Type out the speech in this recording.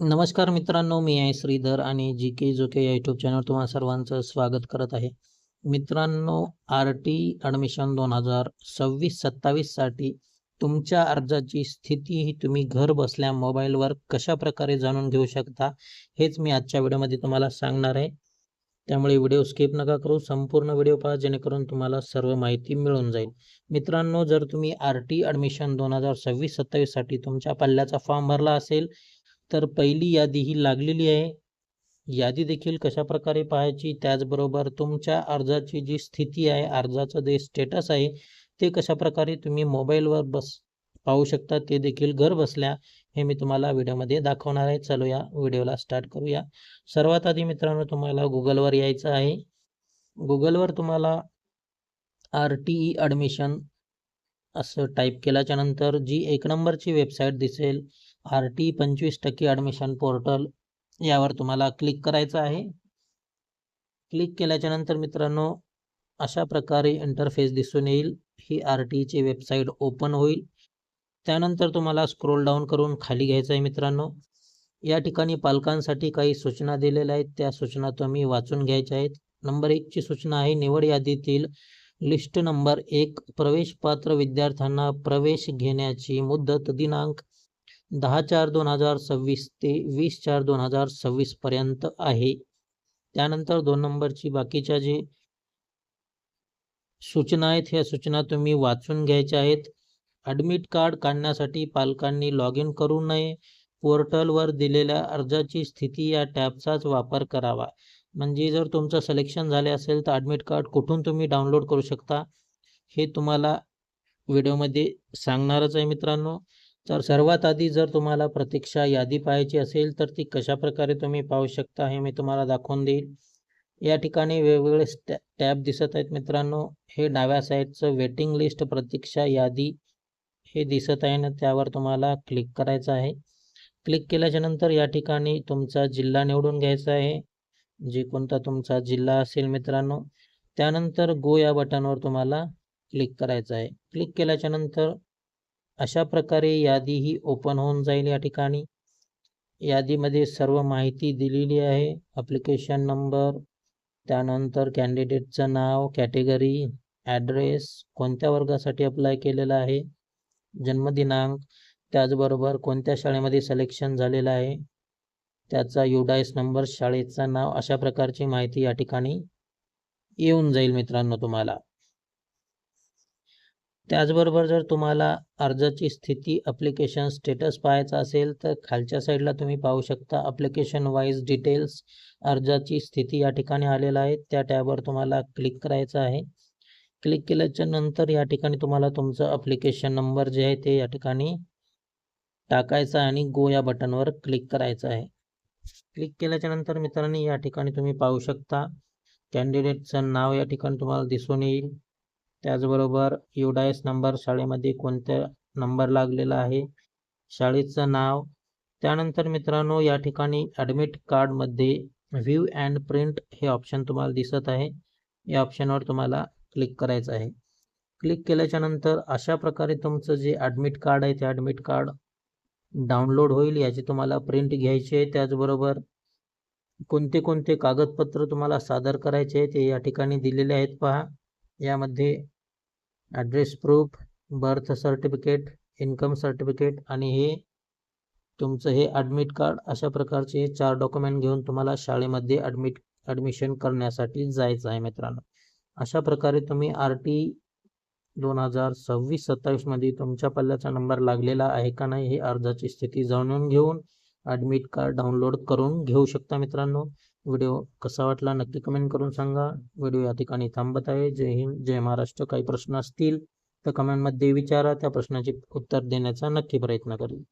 नमस्कार मित्रांनो, मी आहे श्रीधर आणि जी के जो के या यूट्यूब चॅनल तुम्हा सर्वांचं स्वागत करत आहे. मित्रांनो, आर टी ॲडमिशन 2026-27साठी तुमच्या अर्जाची स्थिती ही तुम्ही घर बसल्या मोबाईलवर कशा प्रकारे जाणून घेऊ शकता, हेच मी आजच्या व्हिडिओमध्ये तुम्हाला सांगणार आहे. त्यामुळे व्हिडिओ स्किप नका करू, संपूर्ण व्हिडिओ पहा जेणेकरून तुम्हाला सर्व माहिती मिळून जाईल. मित्रांनो, जर तुम्ही आर टी ॲडमिशन 2026-27साठी तुमच्या पल्ल्याचा फॉर्म भरला असेल, तर पहिली यादी ही लागलेली आहे. यादी देखील कशा प्रकारे पाहायची, त्याचबरोबर तुमच्या अर्जाची जी स्थिती आहे, अर्जाचं जे स्टेटस आहे, ते कशा प्रकारे तुम्ही मोबाईलवर पाहू शकता, ते देखील घर बसल्या हे मी तुम्हाला व्हिडिओमध्ये दाखवणार आहे. चलूया व्हिडिओला स्टार्ट करूया. सर्वात आधी मित्रांनो, तुम्हाला गुगलवर यायचं आहे. गुगलवर तुम्हाला आर टी ई ॲडमिशन असं टाईप केल्याच्या नंतर जी 1 नंबरची वेबसाईट दिसेल, आर टी 25% ॲडमिशन पोर्टल, यावर तुम्हाला क्लिक करायचं आहे. क्लिक केल्याच्या नंतर मित्रांनो, अशा प्रकारे इंटरफेस दिसून येईल. ही आर टीची वेबसाईट ओपन होईल. त्यानंतर तुम्हाला स्क्रोल डाऊन करून खाली घ्यायचं आहे मित्रांनो. या ठिकाणी पालकांसाठी काही सूचना दिलेल्या आहेत, त्या सूचना तुम्ही वाचून घ्यायच्या आहेत. नंबर 1 ची सूचना आहे, निवड यादीतील लिस्ट नंबर 1 प्रवेशपात्र विद्यार्थ्यांना प्रवेश घेण्याची मुदत दिनांक 10/4/2026 ते 20/4/2026 पर्यंत आहे. त्यानंतर 2 नंबरची बाकीच्या जे सूचना आहेत, ह्या सूचना तुम्ही वाचून घ्यायच्या आहेत. ॲडमिट कार्ड काढण्यासाठी पालकांनी लॉग इन करू नये. पोर्टलवर दिलेल्या अर्जाची स्थिती या टॅबचाच वापर करावा. म्हणजे जर तुमचं सिलेक्शन झाले असेल तर ॲडमिट कार्ड कुठून तुम्ही डाउनलोड करू शकता, हे तुम्हाला व्हिडिओमध्ये सांगणारच आहे मित्रांनो. तर सर्वात आधी जर तुम्हाला प्रतीक्षा यादी पाहायची असेल तर ती कशाप्रकारे तुम्ही पाहू शकता, हे मी तुम्हाला दाखवून देईल. या ठिकाणी वेगवेगळे टॅब दिसत आहेत मित्रांनो. हे डाव्या साईडचं वेटिंग लिस्ट प्रतीक्षा यादी हे दिसत आहे ना, त्यावर तुम्हाला क्लिक करायचं आहे. क्लिक केल्याच्या नंतर या ठिकाणी तुमचा जिल्हा निवडून घ्यायचा आहे, जे कोणता तुमचा जिल्हा असेल मित्रांनो. त्यानंतर गो या बटनवर तुम्हाला क्लिक करायचं आहे. क्लिक केल्याच्या नंतर अशा प्रकारे यादी ही ओपन होऊन जाईल. या ठिकाणी यादीमध्ये सर्व माहिती दिलेली आहे. ॲप्लिकेशन नंबर, त्यानंतर कॅन्डिडेटचं नाव, कॅटेगरी, ॲड्रेस, कोणत्या वर्गासाठी अप्लाय केलेला आहे, जन्मदिनांक, त्याचबरोबर कोणत्या शाळेमध्ये सिलेक्शन झालेलं आहे, त्याचा UDIS नंबर, शाळेचं नाव, अशा प्रकारची माहिती या ठिकाणी येऊन जाईल मित्रांनो तुम्हाला. त्याचबरोबर जर तुम्हाला अर्जाची स्थिती, ॲप्लिकेशन स्टेटस पाहायचा असेल तर खालच्या साईडला तुम्ही पाहू शकता ॲप्लिकेशन वाईज डिटेल्स, अर्जाची स्थिती या ठिकाणी आलेला आहे. त्या टॅबवर तुम्हाला क्लिक करायचं आहे. क्लिक केल्याच्या नंतर या ठिकाणी तुम्हाला तुमचं ॲप्लिकेशन नंबर जे आहे ते या ठिकाणी टाकायचा आणि गो या बटनवर क्लिक करायचं आहे. क्लिक केल्याच्या नंतर मित्रांनी या ठिकाणी तुम्ही पाहू शकता कॅन्डिडेटचं नाव या ठिकाणी तुम्हाला दिसून येईल. त्याचबरोबर UDIS नंबर, शाळेमध्ये कोणत्या नंबर लागलेला आहे, शाळेचं नाव. त्यानंतर मित्रांनो या ठिकाणी ॲडमिट कार्डमध्ये व्ह्यू अँड प्रिंट हे ऑप्शन तुम्हाला दिसत आहे. या ऑप्शनवर तुम्हाला क्लिक करायचं आहे. क्लिक केल्याच्या नंतर अशा प्रकारे तुमचं जे ॲडमिट कार्ड आहे ते ॲडमिट कार्ड डाउनलोड होईल. याची तुम्हाला प्रिंट घ्यायची आहे. त्याचबरोबर कोणते कोणते कागदपत्र तुम्हाला सादर करायचे आहे ते या ठिकाणी दिलेले आहेत पहा. यामध्ये address proof, birth certificate, income certificate आणि हे तुमचं हे ॲडमिट कार्ड, अशा प्रकारचे 4 डॉक्युमेंट घेऊन तुम्हाला शाळेमध्ये ॲडमिशन करण्यासाठी जायचं आहे मित्रांनो. अशा प्रकारे तुम्ही आर टी 2026-27मध्ये तुमच्या पल्ल्याचा नंबर लागलेला आहे का नाही हे अर्जाची स्थिती जाणून घेऊन ॲडमिट कार्ड डाउनलोड करून घेऊ शकता मित्रांनो. व्हिडिओ कसा वाटला नक्की कमेंट करून सांगा. व्हिडिओ या ठिकाणी थांबत आहे. जय हिंद, जय महाराष्ट्र. काही प्रश्न असतील तर कमेंटमध्ये विचारा, त्या प्रश्नाचे उत्तर देण्याचा नक्की प्रयत्न करेल.